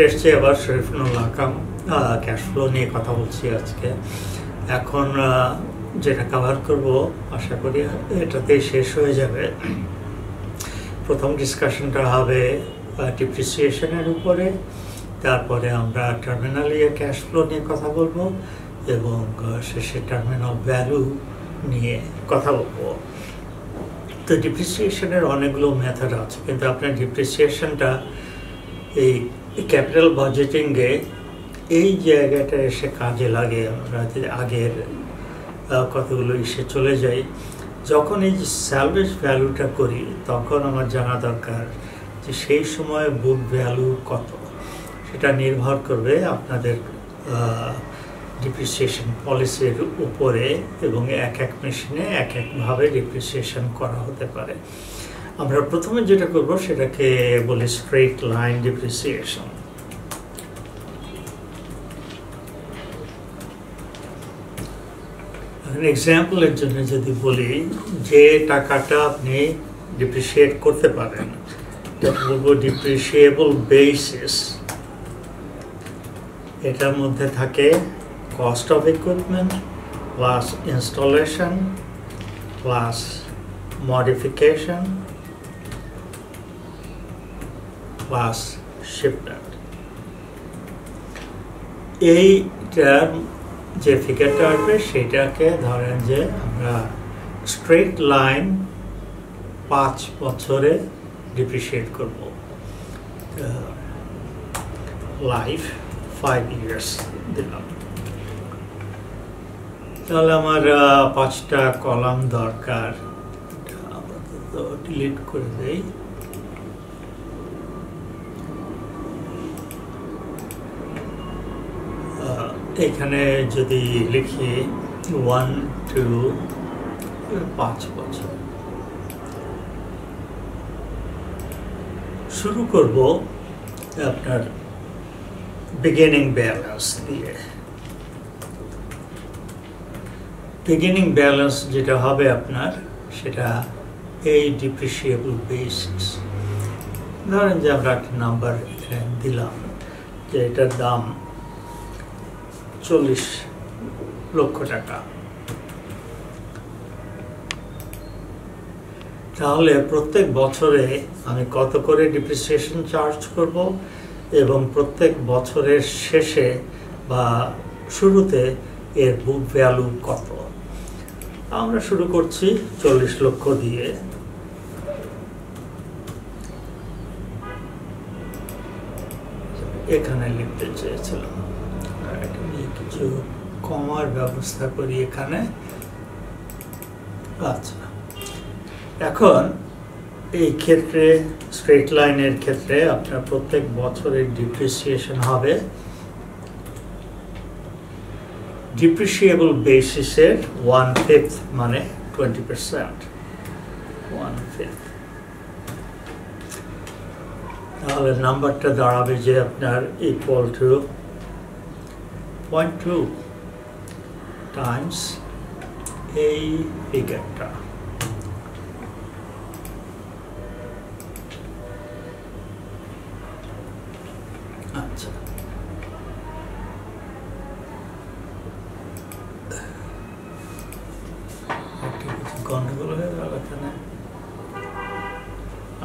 ফিরে এসেছি আবার শরীফুল আকাম ক্যাশ ফ্লো নিয়ে কথা বলছি আজকে। এখন যেটা কভার করব আশা করি এটাতেই শেষ হয়ে যাবে। প্রথম ডিসকাশনটা হবে ডিপ্রিসিয়েশনের উপরে, তারপরে আমরা টার্মিনাল ইয়ার ক্যাশ ফ্লো নিয়ে কথা বলবো এবং শেষে টার্মিনাল ভ্যালু নিয়ে কথা বলবো। তো ডিপ্রিসিয়েশনের অনেকগুলো মেথড আছে, কিন্তু আপনার ডিপ্রিসিয়েশনটা এই ক্যাপিটাল বাজেটিংয়ে এই জায়গাটা এসে কাজে লাগে। আমরা আগের কতগুলো ইসে চলে যাই, যখন এই যে স্যালভেজ ভ্যালুটা করি তখন আমার জানা দরকার যে সেই সময় বুক ভ্যালু কত। সেটা নির্ভর করবে আপনাদের ডিপ্রিসিয়েশন পলিসির উপরে এবং এক এক মেশিনে এক একভাবে ডিপ্রিসিয়েশন করা হতে পারে। আমরা প্রথমে যেটা করব সেটাকে বলি স্ট্রেট লাইন ডিপ্রিসিয়েশন। এক্সাম্পলের জন্য যদি বলি যে টাকাটা আপনি ডিপ্রিসিয়েট করতে পারেন, যেটা বলবো ডিপ্রিসিয়েবল বেসিস, এটার মধ্যে থাকে cost of equipment plus installation plus modification plus shipment. এইটার যে ফিগারটা আসবে সেটাকে ধরেন যে আমরা স্ট্রেট লাইন 5 বছরে ডিপ্রিসিয়েট করব, লাইফ 5 years দিলাম। তাহলে আমার 5টা কলাম দরকার, আপাতত ডিলিট করে দেই। এখানে যদি লিখি 1 to 5 বছর, শুরু করব আপনার বিগিনিং ব্যালেন্স দিয়ে। বিগিনিং ব্যালেন্স যেটা হবে আপনার, সেটা এই ডিপ্রিসিয়েবল বেসিস। ধরেন যে আমরা একটা নাম্বার এখানে দিলাম যে এটার দাম 40 লক্ষ টাকা। তাহলে প্রত্যেক বছরে আমি কত করে ডিপ্রিসিয়েশন চার্জ করব এবং প্রত্যেক বছরের শেষে বা শুরুতে এর বুক ভ্যালু কত। আমরা শুরু করছি 40 লক্ষ দিয়ে। এখানে লিখতে চেয়েছিলাম, কিছু কমার ব্যবস্থা করি এখানে। আচ্ছা, এখন এই ক্ষেত্রে স্ট্রেট লাইনের ক্ষেত্রে আপনার প্রত্যেক বছরের ডিপ্রিসিয়েশন হবে ডিপ্রিসিয়েবল বেসিসের 1/5, মানে 20%, 1/5। তাহলে নাম্বারটা দাঁড়াবে যে আপনার ইকুয়াল টু 0.2 টাইমস এই ফিগারটা। আচ্ছা, গন্ডগোল হয়ে গেল এখানে।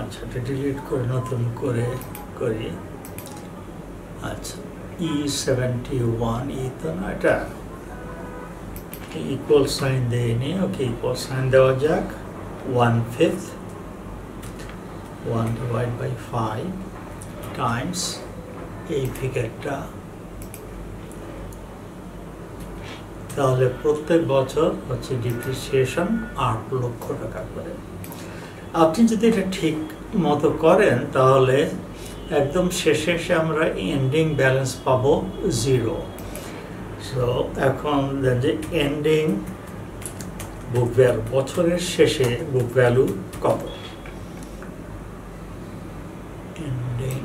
আচ্ছা, এটা ডিলিট করে নতুন করে করি। আচ্ছা, E71, তো না, এটা ইকুয়াল সাইন দেয়নি। ওকে, ইকুয়াল সাইন দেওয়া যাক। 1/5 1/5 টাইমস এই ফিগারটা। তাহলে প্রত্যেক বছর হচ্ছে ডিপ্রিসিয়েশন 8 লক্ষ টাকা করে। আপনি যদি এটা ঠিক মতো করেন তাহলে একদম শেষে এসে আমরা এন্ডিং ব্যালেন্স পাবো 0। সো এখন যে এন্ডিং বুক ভ্যালু, বছরের শেষে বুক ভ্যালু কত। এন্ডিং,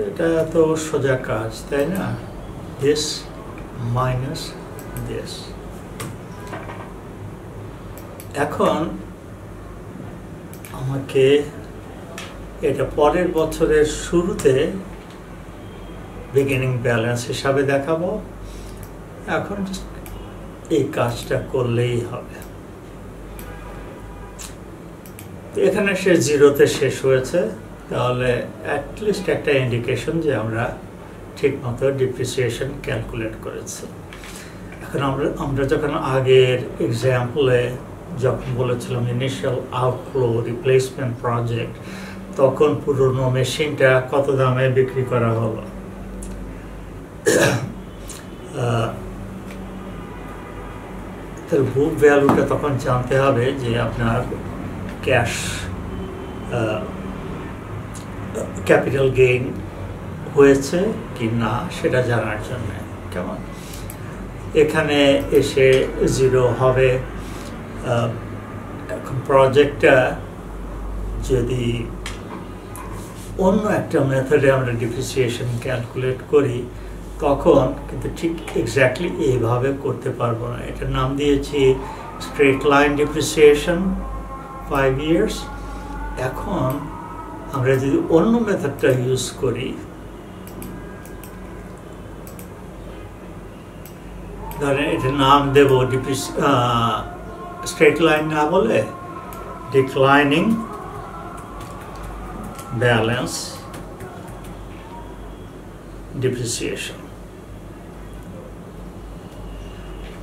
এটা তো সোজা কাজ, তাই না? This minus this. এখন আমাকে এটা পরের বছরের শুরুতে বিগিনিং ব্যালেন্স হিসাবে দেখাবো। এখন এই কাজটা করলেই হবে। এখানে সে জিরোতে শেষ হয়েছে, তাহলে অ্যাটলিস্ট একটা ইন্ডিকেশন যে আমরা ঠিকমতো ডিপ্রিসিয়েশন ক্যালকুলেট করেছি। এখন আমরা যখন আগের এক্সাম্পলে যখন বলেছিলাম ইনিশিয়াল আউটফ্লো রিপ্লেসমেন্ট প্রজেক্ট, তখন পুরনো মেশিনটা কত দামে বিক্রি করা হলো। তার বুক ভ্যালুটা তখন জানতে হবে যে আপনার ক্যাশ ক্যাপিটাল গেইন হয়েছে কি না সেটা জানার জন্য। কেমন এখানে এসে জিরো হবে। এখন প্রজেক্টটা যদি অন্য একটা মেথডে আমরা ডিপ্রিসিয়েশন ক্যালকুলেট করি, তখন কিন্তু ঠিক এক্স্যাক্টলি এইভাবে করতে পারবো না। এটার নাম দিয়েছি স্ট্রেট লাইন ডিপ্রিসিয়েশন 5 years। এখন আমরা যদি অন্য মেথডটা ইউজ করি, ধরেন এটার নাম দেব স্ট্রেট লাইন না বলে declining balance depreciation.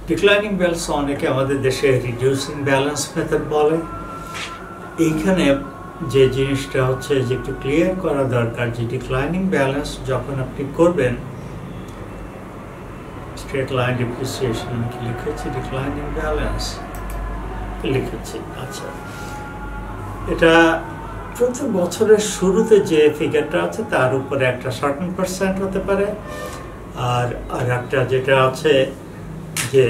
Declining balance অনেকে আমাদের দেশে রিডিউসিং ব্যালেন্স মেথড বলে। এইখানে যে জিনিসটা হচ্ছে যে একটু ক্লিয়ার করা দরকার যে ডিক্লাইনিং ব্যালেন্স যখন আপনি করবেন, স্ট্রেট লাইন ডিপ্রিসিয়েশন কি লিখেছি, ডিক্লাইনিং ব্যালেন্স লিখেছি। আচ্ছা, এটা প্রতি বছরের শুরুতে যে ফিগারটা আছে তার উপরে একটা সার্টেন পার্সেন্ট হতে পারে, আর একটা যেটা আছে যে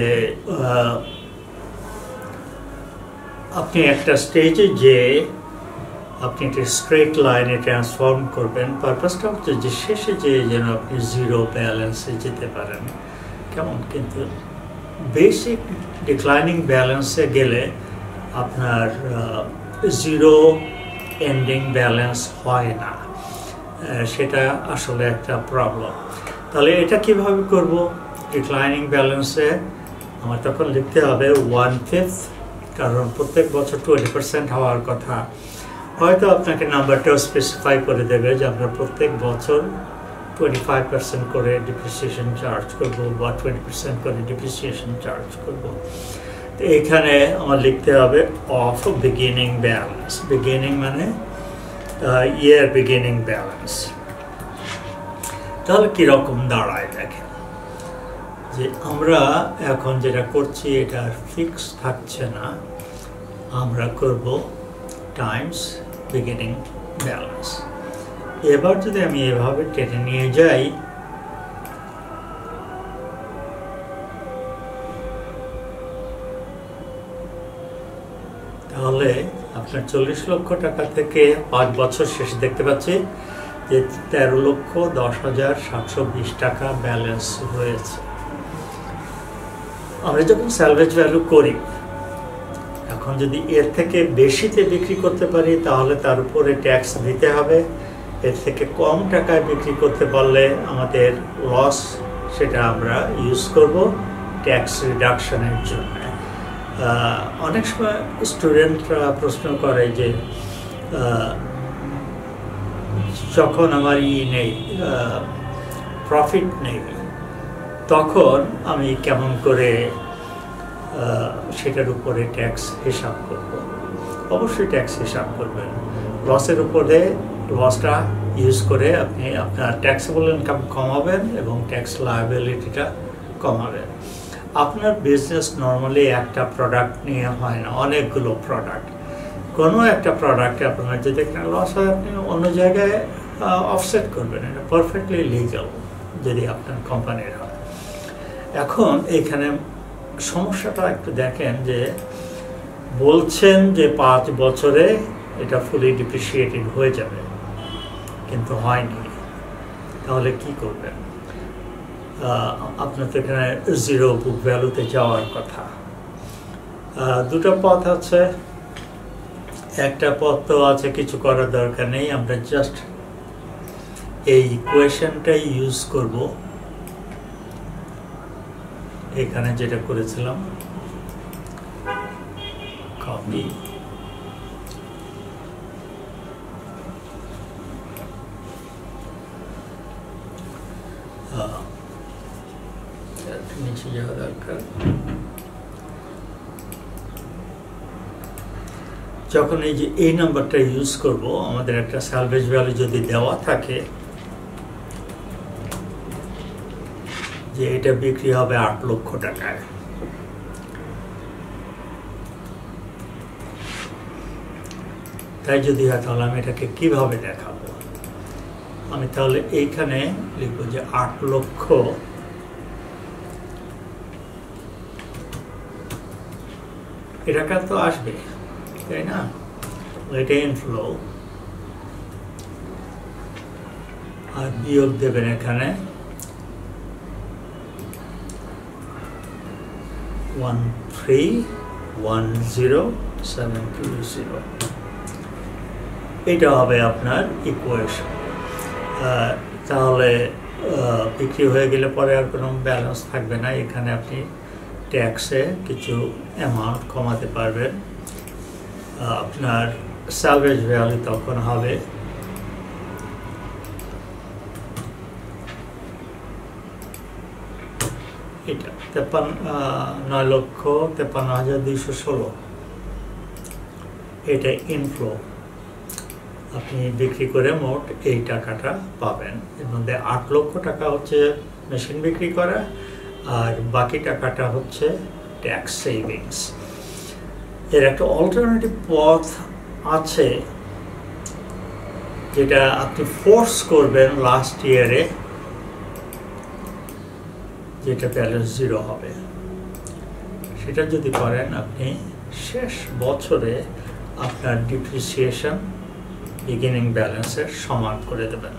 আপনি একটা স্টেজে যে আপনি একটা স্ট্রেট লাইনে ট্রান্সফর্ম করবেন, পারপাসটা হচ্ছে যে শেষে যে যেন আপনি জিরো ব্যালেন্সে যেতে পারেন। কেমন কিন্তু বেসিক ডিক্লাইনিং ব্যালেন্সে গেলে আপনার জিরো এন্ডিং ব্যালেন্স হয় না, সেটা আসলে একটা প্রবলেম। তাহলে এটা কিভাবে করব? ডিক্লাইনিং ব্যালেন্সে আমার তখন লিখতে হবে 1/5, কারণ প্রত্যেক বছর 20% হওয়ার কথা। হয়তো আপনাকে নাম্বারটাও স্পেসিফাই করে দেবে যে আমরা প্রত্যেক বছর 25% করে ডিপ্রিসিয়েশন চার্জ করব বা 20% করে ডিপ্রিসিয়েশন চার্জ করব। তো এখানে আমার লিখতে হবে অফ বিগিনিং ব্যালেন্স। বিগিনিং মানে ইয়ার বিগিনিং ব্যালেন্স। তাহলে কীরকম দাঁড়ায় দেখেন যে আমরা এখন যেটা করছি এটা ফিক্স থাকছে না, আমরা করব টাইমস বিগিনিং ব্যালেন্স। এবার যদি আমি এভাবে টেনে নিয়ে যাই, তাহলে আপনার 40 লক্ষ টাকা থেকে 5 বছর শেষে দেখতে পাচ্ছি যে 13,10,720 টাকা ব্যালেন্স রয়েছে। আমরা যখন স্যালভেজ ভ্যালু করি, এখন যদি এর থেকে বেশিতে বিক্রি করতে পারি তাহলে তার উপরে ট্যাক্স দিতে হবে। এর থেকে কম টাকায় বিক্রি করতে পারলে আমাদের লস, সেটা আমরা ইউজ করব ট্যাক্স রিডাকশনের জন্য। অনেক সময় স্টুডেন্টরা প্রশ্ন করে যে যখন আমার নেই, প্রফিট নেই, তখন আমি কেমন করে সেটার উপরে ট্যাক্স হিসাব করব? অবশ্যই ট্যাক্স হিসাব করবেন। লসের উপরে লসটা ইউজ করে আপনি আপনার ট্যাক্সেবল ইনকাম কমাবেন এবং ট্যাক্স লায়াবিলিটিটা কমাবেন। আপনার বিজনেস নর্মালি একটা প্রোডাক্ট নিয়ে হয় না, অনেকগুলো প্রোডাক্ট। কোনো একটা প্রোডাক্টে আপনার যদি এখানে লস হয়, আপনি অন্য জায়গায় অফসেট করবেন। এটা পারফেক্টলি লিগাল যদি আপনার কোম্পানির হয়। এখন এইখানে সমস্যাটা একটু দেখেন যে বলছেন যে 5 বছরে এটা ফুলি ডিপ্রিসিয়েটেড হয়ে যাবে, কিন্তু হয়নি। তাহলে কি করবেন? আপনার তো এখানে জিরো বুক ভ্যালুতে যাওয়ার কথা। দুটো পথ আছে। একটা পথ তো আছে, কিছু করার দরকার নেই, আমরা জাস্ট এই ইকুয়েশনটাই ইউজ করব এখানে যেটা করেছিলাম, কপি নিচে যাওয়া দরকার। যখন এই যে এই নাম্বারটা ইউজ করব, আমাদের একটা সালভেজ ভ্যালু যদি দেওয়া থাকে যে এটা বিক্রি হবে 8 লক্ষ টাকায়, তাই যদি হয় তাহলে আমি এটাকে কিভাবে দেখাবো? আমি তাহলে এইখানে লিখব যে 8 লক্ষ টাকা তো আসবে, তাই না? এটা ইনফ্লো, আর বিয়োগ দেবেন এখানে 1310720। এটা হবে আপনার ইকুয়েশন। তাহলে বিক্রি হয়ে গেলে পরে আর কোনো ব্যালেন্স থাকবে না। এখানে আপনি ট্যাক্সে কিছু অ্যামাউন্ট কমাতে পারবেন। আপনার সালভেজ ভ্যালু তখন হবে এটা 9,53,216। এটা ইনফ্লো, আপনি বিক্রি করে মোট এই টাকাটা পাবেন। এর মধ্যে 8 লক্ষ টাকা হচ্ছে মেশিন বিক্রি করা, আর বাকি টাকাটা হচ্ছে ট্যাক্স সেভিংস। এর একটা অল্টারনেটিভ পথ আছে যেটা আপনি ফোর্স করবেন লাস্ট ইয়ারে, যেটা ব্যালেন্স 0 হবে। সেটা যদি করেন আপনি শেষ বছরে আপনার ডিপ্রিসিয়েশন বিগিনিং ব্যালেন্সের সমান করে দেবেন।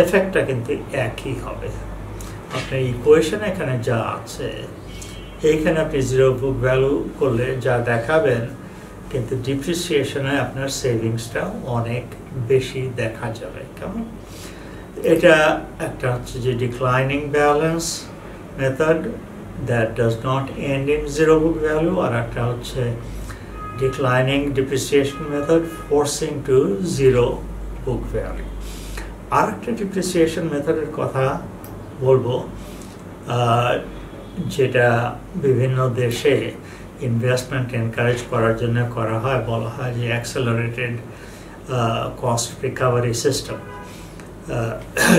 এফেক্টটা কিন্তু একই হবে। আপনার ইকুয়েশন এখানে যা আছে, এইখানে আপনি 0 বুক ভ্যালু করলে যা দেখাবেন, কিন্তু ডিপ্রিসিয়েশনে আপনার সেভিংসটা অনেক বেশি দেখা যাবে। কেমন? এটা একটা হচ্ছে যে declining balance method that does not end in 0 book value, আর একটা হচ্ছে declining depreciation method forcing to 0 book value. আর একটা ডিপ্রিসিয়েশন মেথডের কথা বলবো, যেটা বিভিন্ন দেশে ইনভেস্টমেন্ট এনকারেজ করার জন্য করা হয়, বলা হয় যে অ্যাক্সেলারেটেড কস্ট রিকভারি সিস্টেম।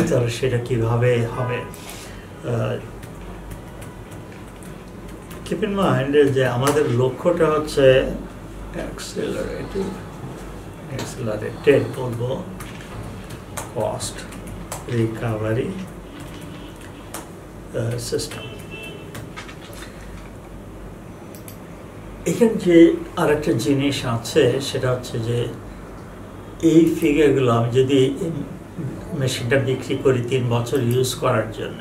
তাহলে সেটা কিভাবে হবে? কিপ ইন মাইন্ড যে আমাদের লক্ষ্যটা হচ্ছে অ্যাক্সেলারেটেড বলবো কস্ট রিকভারি সিস্টেম। এখানে যে আরেকটা জিনিস আছে সেটা হচ্ছে যে এই ফিগারগুলো আমি যদি মেশিনটা বিক্রি করি 3 বছর ইউজ করার জন্য,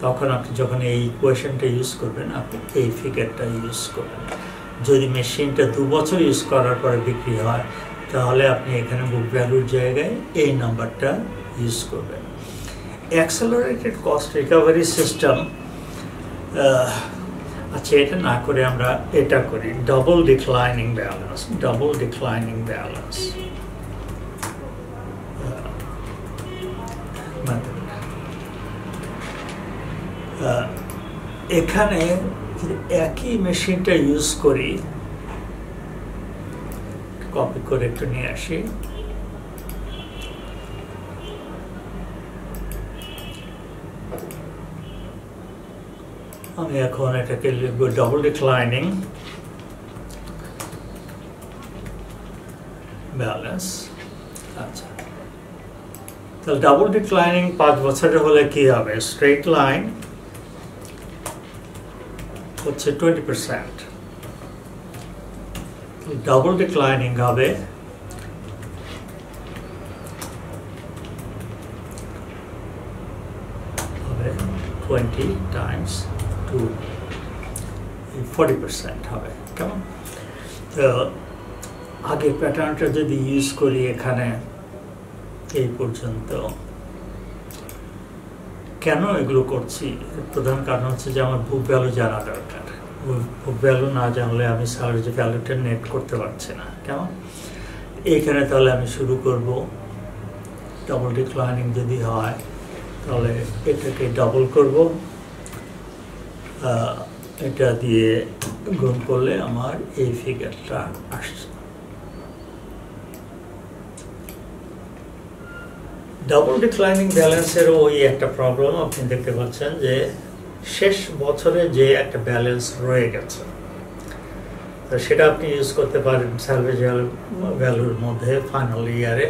তখন আপনি যখন এই ইকুয়েশনটা ইউজ করবেন আপনি এই ফিগারটা ইউজ করবেন। যদি মেশিনটা 2 বছর ইউজ করার পরে বিক্রি হয় তাহলে আপনি এখানে বুক ভ্যালুর জায়গায় এই নাম্বারটা ইউজ করবেন। অ্যাক্সেলারেটেড কস্ট রিকভারি সিস্টেম, আচ্ছা এটা না করে আমরা এটা করি, double declining balance. Double declining balance এখানে একই মেশিনটা ইউজ করি, কপি করে একটু নিয়ে আসি। আমি এখন এটাকে লিখব ডাবল ডিক্লাইনিং ব্যালেন্স। আচ্ছা, তাহলে ডাবল ডিক্লাইনিং 5 বছরের হলে কি হবে? স্ট্রেট লাইন হচ্ছে 20%, ডাবল ডিক্লাইনিং হবে 20 times 2, 40% হবে। কেমন? তো আগের প্যাটার্নটা যদি ইউজ করি এখানে এই পর্যন্ত, কেন এগুলো করছি? প্রধান কারণ হচ্ছে যে আমার বুক ভ্যালু জানা দরকার। বুক ভ্যালু না জানলে আমি স্যালারি ভ্যালুটা নেট করতে পারছি না। কেমন? এইখানে তাহলে আমি শুরু করব, ডাবল ডিক্লাইনিং যদি হয় তাহলে এটাকে ডাবল করব, এটা দিয়ে গুণ করলে আমার এই ফিগারটা আসছে। ডাবল ডিক্লাইনিং ব্যালেন্সেরও ওই একটা প্রবলেম আপনি দেখতে পাচ্ছেন যে শেষ বছরে যে একটা ব্যালেন্স রয়ে গেছে, তো সেটা আপনি ইউজ করতে পারেন স্যালভেজ ভ্যালুর মধ্যে ফাইনাল ইয়ারে,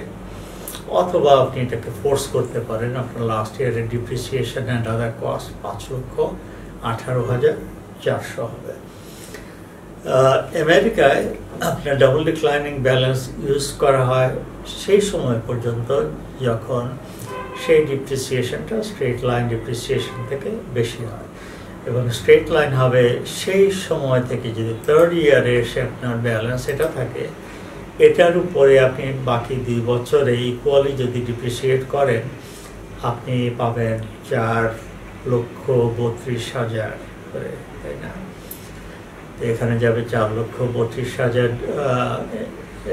অথবা আপনি এটাকে ফোর্স করতে পারেন আপনার লাস্ট ইয়ারের ডিপ্রিসিয়েশন অ্যান্ড আদার কস্ট 5,18,400 হবে। আমেরিকায় আপনার ডাবল ডিক্লাইনিং ব্যালেন্স ইউজ করা হয় সেই সময় পর্যন্ত যখন সেই ডিপ্রিসিয়েশনটা স্ট্রেট লাইন ডিপ্রিসিয়েশন থেকে বেশি হয়, এবং স্ট্রেট লাইন হবে সেই সময় থেকে যদি থার্ড ইয়ারে এসে আপনার ব্যালেন্স এটা থাকে, এটার উপরে আপনি বাকি 2 বছরে ইকুয়ালি যদি ডিপ্রিসিয়েট করেন আপনি পাবেন 4,32,000 করে, তাই না? এখানে যাবে 4,32,000,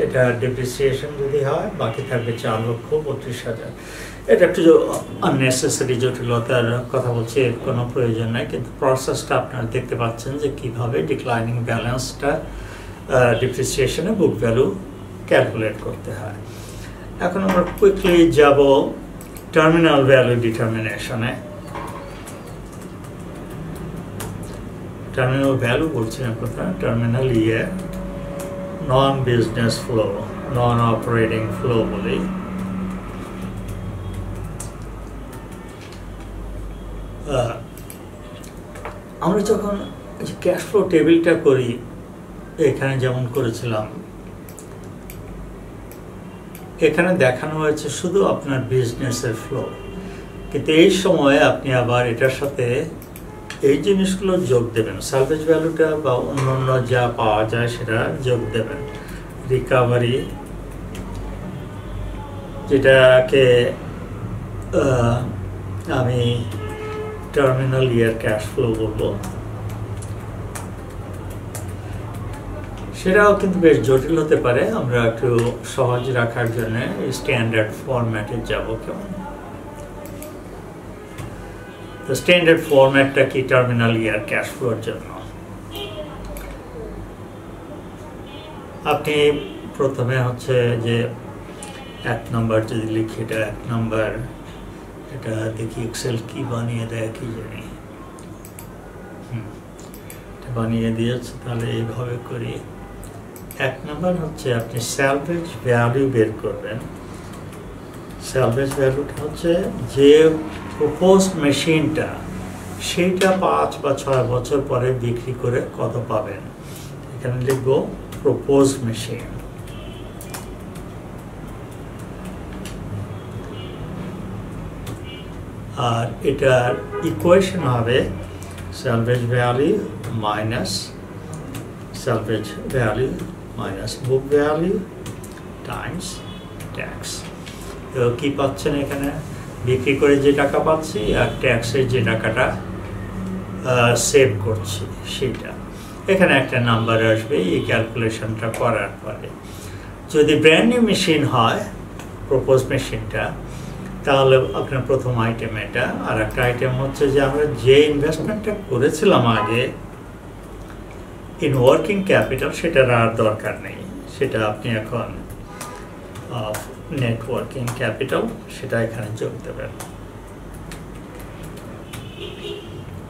এটা ডিপ্রিসিয়েশন যদি হয়, বাকি থাকবে 4,32,000। এটা একটু আননেসেসারি জটিলতার কথা বলছি, এর কোনো প্রয়োজন নাই, কিন্তু প্রসেসটা আপনারা দেখতে পাচ্ছেন যে কীভাবে ডিক্লাইনিং ব্যালেন্সটা ডিপ্রিসিয়েশনে বুক ভ্যালু ক্যালকুলেট করতে হয়। এখন আমরা কুইকলি যাব টার্মিনাল ভ্যালু ডিটারমিনেশনে। টার্মিনাল ভ্যালু বলছি না প্রথমে, terminal year non business flow, non operating flow বলি। আমরা যখন ক্যাশ ফ্লো টেবিলটা করি, এখানে যেমন করেছিলাম, এখানে দেখানো হয়েছে শুধু আপনার বিজনেসের ফ্লো, কিন্তু এই সময়ে আপনি আবার এটার সাথে এই জিনিসগুলো যোগ দেবেন, সালভেজ ভ্যালুটা বা অন্যান্য যা পাওয়া যায় সেটা যোগ দেবেন। রিকাভারি, যেটাকে আমি টার্মিনাল ইয়ার ক্যাশ ফ্লো বলবো, সেটাও কিন্তু বেশ জটিল হতে পারে। আমরা একটু সহজ রাখার জন্য স্ট্যান্ডার্ড ফরম্যাটে যাব। কেমন? তো স্ট্যান্ডার্ড ফরম্যাটটা কি টার্মিনাল ইয়ার ক্যাশ ফ্লোর জন্য? আপনি প্রথমে হচ্ছে যে 1 নম্বর যদি লিখি, এটা 1 নম্বর, এটা দেখি এক্সেল কি বানিয়ে দেয় কি জানি, বানিয়ে দিয়েছে, তাহলে এইভাবে করি। 1 নম্বর হচ্ছে আপনি স্যালভেজ ভ্যালু বের করবেন। স্যালভেজ ভ্যালুটা হচ্ছে যে প্রপোজড মেশিনটা, সেইটা 5 বা 6 বছর পরে বিক্রি করে কত পাবেন। এখানে লিখবো প্রপোজড মেশিন। আর এটার ইকুয়েশন হবে salvage value minus salvage value minus book value times tax. তো কি পাচ্ছেন এখানে? বিক্রি করে যে টাকা পাচ্ছি আর ট্যাক্সের যে টাকাটা সেভ করছি সেটা। এখানে একটা নাম্বার আসবে এই ক্যালকুলেশনটা করার পরে। যদি ব্র্যান্ড নিউ মেশিন হয় প্রপোজ মেশিনটা, তাহলে আপনার প্রথম আইটেম এটা। আর একটা আইটেম হচ্ছে যে আমরা যে ইনভেস্টমেন্টটা করেছিলাম আগে ইন ওয়ার্কিং ক্যাপিটাল, সেটার আর দরকার নেই, সেটা আপনি এখন নেট ওয়ার্কিং ক্যাপিটাল সেটা এখানে যোগ দেবেন।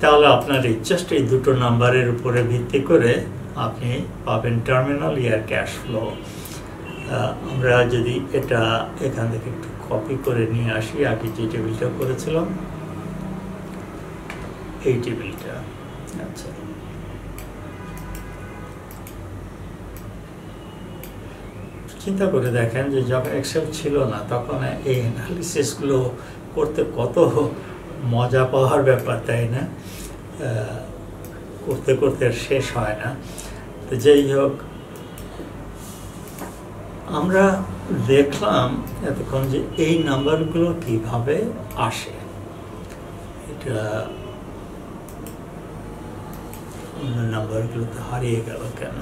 তাহলে আপনার জাস্ট এই দুটো নাম্বারের উপরে ভিত্তি করে আপনি পাবেন টার্মিনাল ইয়ার ক্যাশ ফ্লো। আমরা যদি এটা এখান থেকে একটু কপি করে নিয়ে আসি, আগে যে টেবিলটা করেছিলাম এই টেবিলটা। আচ্ছা, চিন্তা করে দেখেন যে যখন এক্সেল ছিল না তখন এই অ্যানালিসিসগুলো করতে কত মজা পাওয়ার ব্যাপার, তাই না? করতে করতে শেষ হয় না। তো যাই হোক, আমরা দেখলাম এতক্ষণ যে এই নাম্বারগুলো কিভাবে আসে। এটা অন্য নাম্বারগুলো তো হারিয়ে গেল কেন,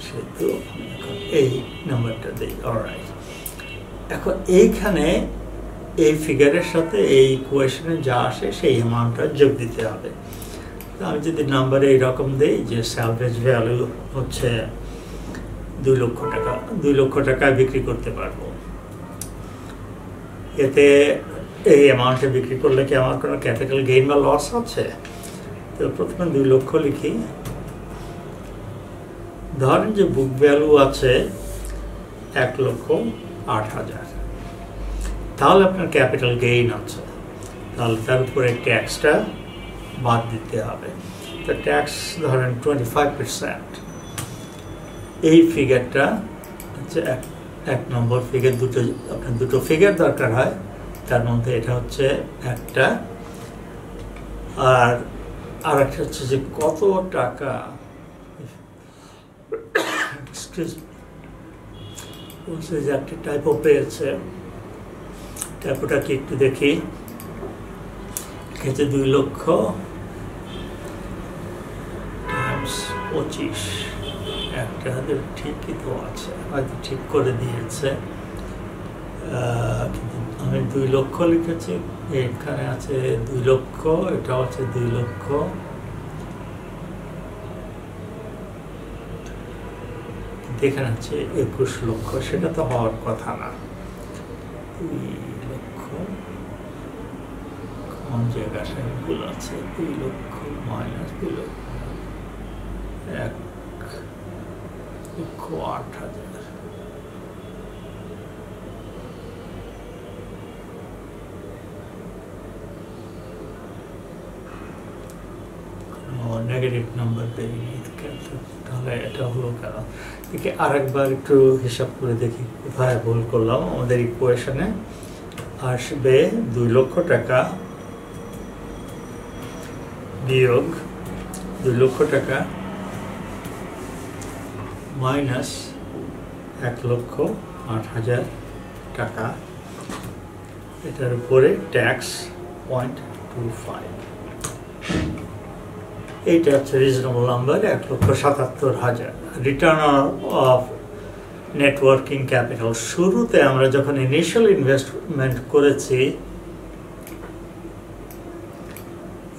সেহেতু এখন এই নাম্বারটা দিই। অলরাইট, এখন এইখানে এই ফিগারের সাথে এই ইকুয়েশনে যা আসে সেই অ্যামাউন্টটা যোগ দিতে হবে। তো আমি যদি নাম্বারে এইরকম দিই যে স্যালভেজ ভ্যালু হচ্ছে 2 লক্ষ টাকা, 2 লক্ষ টাকায় বিক্রি করতে পারবো, এতে এই অ্যামাউন্টে বিক্রি করলে কি আমার কোনো ক্যাপিটাল গেইন বা লস আছে? তো প্রথমে 2 লক্ষ লিখি। ধরেন যে বুক ভ্যালু আছে 1,08,000, তাহলে আপনার ক্যাপিটাল গেইন আছে, তাহলে তার উপরে ট্যাক্সটা বাদ দিতে হবে। তো ট্যাক্স ধরেন 25%। এই ফিগারটা হচ্ছে এক নম্বর ফিগার। আপনার দুটো ফিগার দরকার হয়, তার মধ্যে এটা হচ্ছে একটা, আর একটা হচ্ছে যে কত টাকা বলছে যে একটা টাইপও পেয়েছে। টাইপোটা কি একটু দেখি। এক্ষেত্রে 2 লক্ষ টাইমস 25, একটা ঠিকই তো আছে, হয়তো ঠিক করে দিয়েছে, কিন্তু আমি 2 লক্ষ লিখেছি, এখানে আছে 2 লক্ষ, এটা হচ্ছে 2 লক্ষ, এখানে আছে 21 লক্ষ, সেটা তো হওয়ার কথা না। 2 লক্ষ কোন জায়গায় ভুল আছে, 2 লক্ষ মাইনাস 2 লক্ষ, 1,08,000। নেগেটিভ নাম্বার দেয়নি, তাহলে এটা হলো কেন? একে আরেকবার একটু হিসাব করে দেখি কোথায় ভুল করলাম। আমাদের ইকুয়েশনে আসবে 2 লক্ষ টাকা বিয়োগ 2 লক্ষ টাকা মাইনাস 1,08,000 টাকা, এটার উপরে ট্যাক্স 0.25। এইটা হচ্ছে reasonable number, 1,77,000। Return of networking capital, শুরুতে আমরা যখন ইনিশিয়াল ইনভেস্টমেন্ট করেছি,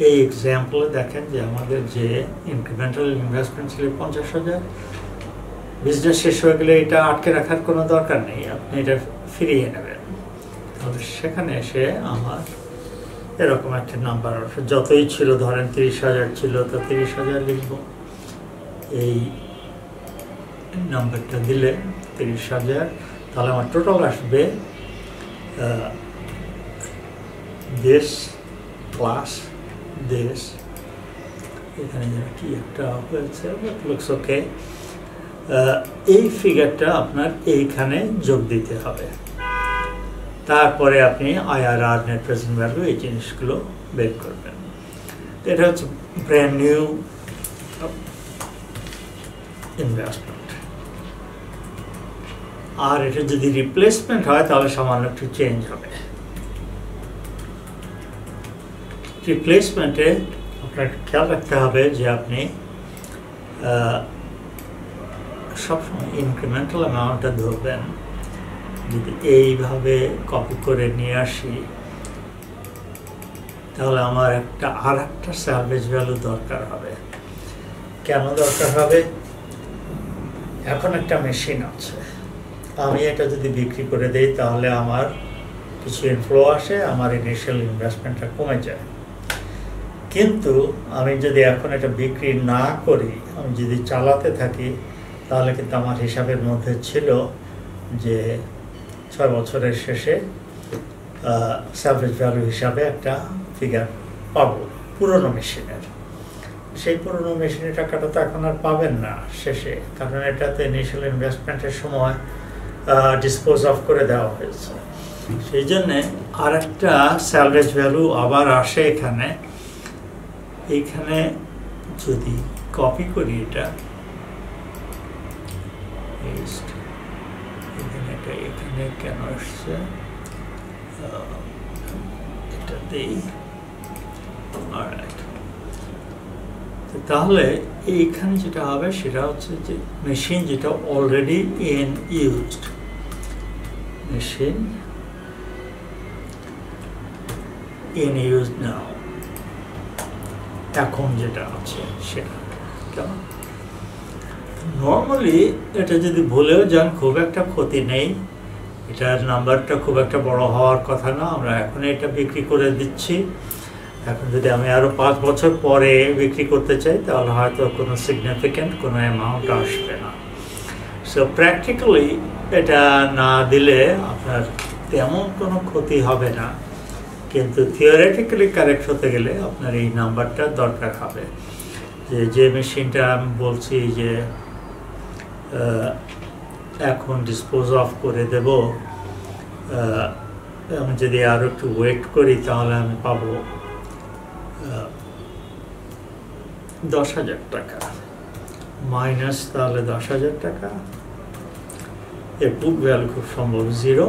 এই এক্সাম্পলে দেখেন যে আমাদের যে ইনক্রিমেন্টাল ইনভেস্টমেন্ট ছিল 50,000, বিজনেস শেষ হয়ে গেলে এটা আটকে রাখার কোনো দরকার নেই, আপনি এটা ফিরিয়ে নেবেন। তাহলে সেখানে এসে আমার এরকম একটা নাম্বার, যতই ছিল, ধরেন 30,000 ছিল, তো 30,000 লিখব। এই নাম্বারটা দিলে 30,000, তাহলে আমার টোটাল আসবে দেশ প্লাস দেশ, এখানে কি একটা হয়েছে, লুকস ওকে। এই ফিগারটা আপনার এইখানে যোগ দিতে হবে, তারপরে আপনি IRR, নেট প্রেজেন্ট ভ্যালু, এই জিনিসগুলো বের করবেন। এটা হচ্ছে ব্র্যান্ড নিউ ইনভেস্টমেন্ট। আর এটা যদি রিপ্লেসমেন্ট হয় তাহলে সামান্য একটু চেঞ্জ হবে। রিপ্লেসমেন্টে আপনার খেয়াল রাখতে হবে যে আপনি সবসময় ইনক্রিমেন্টাল অ্যামাউন্টটা ধরবেন। যদি এইভাবে কপি করে নিয়ে আসি, তাহলে আমার আর একটা স্যালভেজ ভ্যালু দরকার হবে। কেন দরকার হবে? এখন একটা মেশিন আছে, আমি এটা যদি বিক্রি করে দিই তাহলে আমার কিছু ইনফ্লো আসে, আমার ইনিশিয়াল ইনভেস্টমেন্টটা কমে যায়। কিন্তু আমি যদি এখন এটা বিক্রি না করি, আমি যদি চালাতে থাকি, তাহলে কিন্তু আমার হিসাবের মধ্যে ছিল যে 6 বছরের শেষে স্যালভেজ ভ্যালু হিসাবে একটা ফিগার পাবো পুরনো মেশিনের। সেই পুরনো মেশিনের টাকাটা তো এখন আর পাবেন না শেষে, কারণ এটাতে ইনিশিয়াল ইনভেস্টমেন্টের সময় ডিসপোজ অফ করে দেওয়া হয়েছে। সেই জন্যে আর একটা স্যালভেজ ভ্যালু আবার আসে এখানে। এইখানে যদি কপি করি এটা, এখানে কেন আসছে এটা দেই। অলরাইট, তাহলে এইখানে যেটা হবে সেটা হচ্ছে যে মেশিন যেটা already in used, machine in use now, এখন যেটা আছে সেটা কেমন। নর্মালি এটা যদি ভুলেও যান খুব একটা ক্ষতি নেই, এটার নাম্বারটা খুব একটা বড় হওয়ার কথা না। আমরা এখন এটা বিক্রি করে দিচ্ছি, এখন যদি আমি আরও 5 বছর পরে বিক্রি করতে চাই তাহলে হয়তো কোনো সিগনিফিক্যান্ট কোনো অ্যামাউন্ট আসবে না। সো প্র্যাকটিক্যালি এটা না দিলে আপনার তেমন কোনো ক্ষতি হবে না, কিন্তু থিওরিটিক্যালি কারেক্ট হতে গেলে আপনার এই নাম্বারটা দরকার হবে। যে মেশিনটা আমি বলছি যে এখন ডিসপোজ অফ করে দেব, আমি যদি আরও একটু ওয়েট করি তাহলে আমি পাবো 10,000 টাকা মাইনাস, তাহলে 10,000 টাকা, এর বুক ভ্যালু খুব সম্ভব 0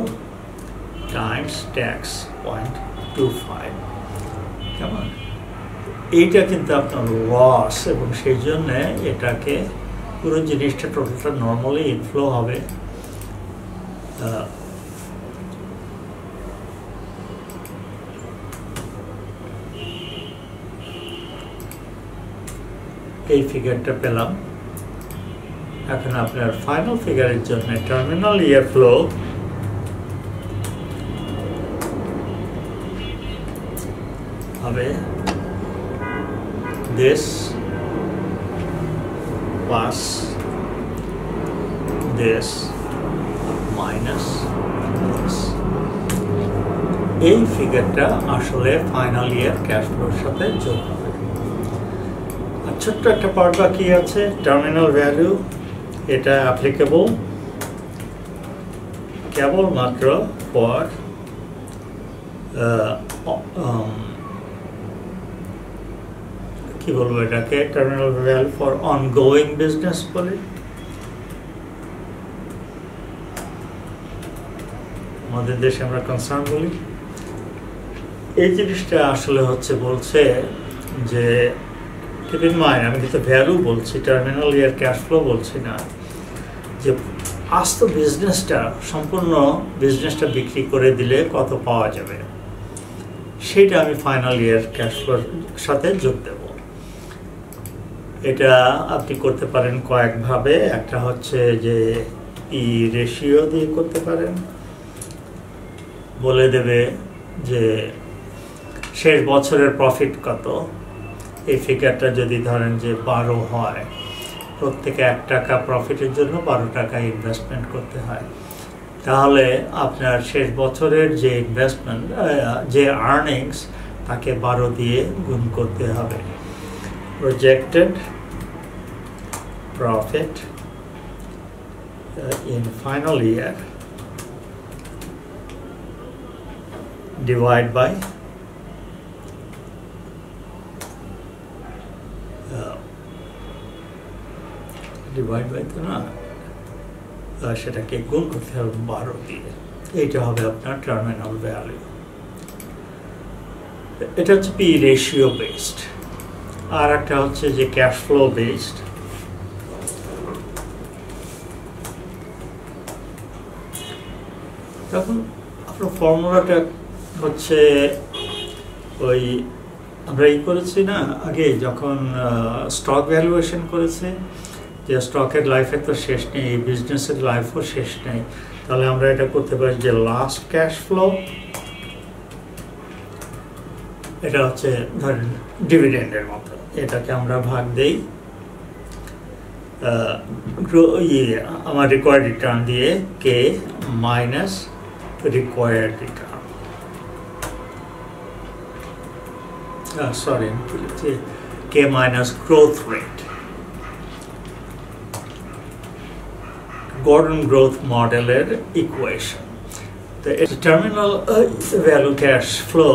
টাইমস ট্যাক্স 0.25, কেমন। এইটা কিন্তু আপনার লস, এবং সেই জন্যে এটাকে পুরো জিনিসটা টোটালটা নর্মালি ইনফ্লো হবে। এই ফিগারটা পেলাম। এখন আপনার ফাইনাল ফিগারের জন্য টার্মিনাল ইয়ার ফ্লো হবে this plus this minus this। এই ফিগারটা আসলে ফাইনাল ইয়ার ক্যাশ ফ্লোর সাথে যোগ হবে। আর ছোট্ট একটা পার্ট বাকি আছে, টার্মিনাল ভ্যালু। এটা অ্যাপ্লিকেবল কেবলমাত্র ফর কি বলবো এটাকে, terminal value for ongoing business বলে আমাদের দেশে আমরা কনসার্ন বলি। এই জিনিসটা আসলে হচ্ছে বলছে যে কিপ ইন মাইন্ড, আমি কিন্তু ভ্যালু বলছি, টার্মিনাল ইয়ার ক্যাশ ফ্লো বলছি না, যে আস্ত বিজনেসটা সম্পূর্ণ বিজনেসটা বিক্রি করে দিলে কত পাওয়া যাবে সেটা আমি ফাইনাল ইয়ার ক্যাশ ফ্লোর সাথে যোগ দেব। এটা আপনি করতে পারেন কয়েকভাবে। একটা হচ্ছে যে পি রেশিও দিয়ে করতে পারেন, বলে দেবে যে শেষ বছরের প্রফিট কত। এই ফিগারটা যদি ধরেন যে 12 হয়, প্রত্যেকে 1 টাকা প্রফিটের জন্য 12 টাকা ইনভেস্টমেন্ট করতে হয়, তাহলে আপনার শেষ বছরের যে ইনভেস্টমেন্ট যে আর্নিংস তাকে 12 দিয়ে গুণ করতে হবে। Projected profit in final year divide by তো না, সেটাকে গুণ করতে হবে 12 দিয়ে। এইটা হবে আপনার টার্মিনাল ভ্যালু। এটা হচ্ছে পি রেশিও বেসড। আর একটা হচ্ছে যে ক্যাশ ফ্লো বেসড। তখন আপনার ফর্মুলাটা হচ্ছে ওই আমরা করেছি না আগে যখন স্টক ভ্যালুয়েশন করেছে, যে স্টকের লাইফের তো শেষ নেই, এই বিজনেসের লাইফও শেষ নেই, তাহলে আমরা এটা করতে পারি যে লাস্ট ক্যাশ ফ্লো, এটা হচ্ছে ধরেন ডিভিডেন্ডের মতো, এটাকে আমরা ভাগ দেই আমার রিকোয়ার্ড রিটার্ন দিয়ে K minus required return, sorry K minus growth rate. Gordon growth মডেলের ইকুয়েশন। তো terminal value cash flow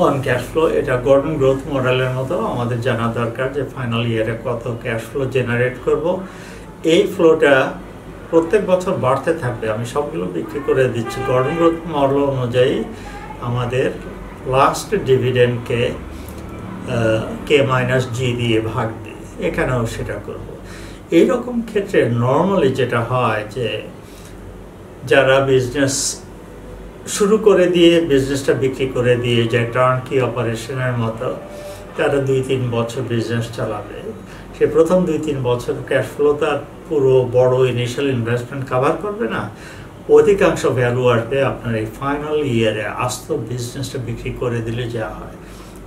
on cash flow, এটা গর্ডন গ্রোথ মডেলের মতো আমাদের জানা দরকার যে ফাইনাল ইয়ারে কত ক্যাশ ফ্লো জেনারেট করব। এই ফ্লোটা প্রত্যেক বছর বাড়তে থাকবে। আমি সবগুলো বিক্রি করে দিচ্ছি। গর্ডন গ্রোথ মডেল অনুযায়ী আমাদের লাস্ট ডিভিডেন্ডকে K-G দিয়ে ভাগ দিই, এখানেও সেটা করব। এইরকম ক্ষেত্রে নর্মালি যেটা হয় যে যারা বিজনেস শুরু করে দিয়ে বিজনেসটা বিক্রি করে দিয়ে যে টার্নকি অপারেশনের মতো, তারা 2-3 বছর বিজনেস চালাবে। সে প্রথম 2-3 বছর ক্যাশ ফ্লো তার পুরো বড় ইনিশিয়াল ইনভেস্টমেন্ট কভার করবে না। অধিকাংশ ভ্যালু আসবে আপনার এই ফাইনাল ইয়ারে আস্ত বিজনেসটা বিক্রি করে দিলে যা হয়,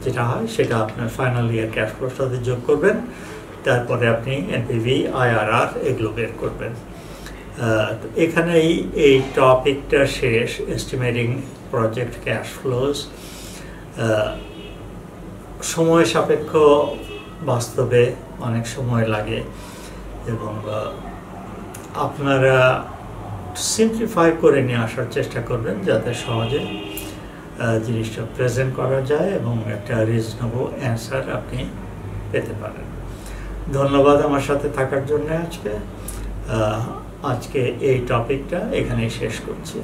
যেটা হয় সেটা আপনার ফাইনাল ইয়ার ক্যাশ ফ্লোর সাথে যোগ করবেন। তারপরে আপনি এনপিভি, IRR এগুলো বের করবেন। এখানেই এই টপিকটা শেষ, এস্টিমেটিং প্রজেক্ট ক্যাশ ফ্লোজ। সময় সাপেক্ষ, বাস্তবে অনেক সময় লাগে এবং আপনারা সিম্পলিফাই করে নিয়ে আসার চেষ্টা করবেন যাতে সহজে জিনিসটা প্রেজেন্ট করা যায় এবং একটা রিজনেবল অ্যান্সার আপনি পেতে পারেন। ধন্যবাদ আমার সাথে থাকার জন্য। আজকে এই টপিকটা এখানেই শেষ করছি।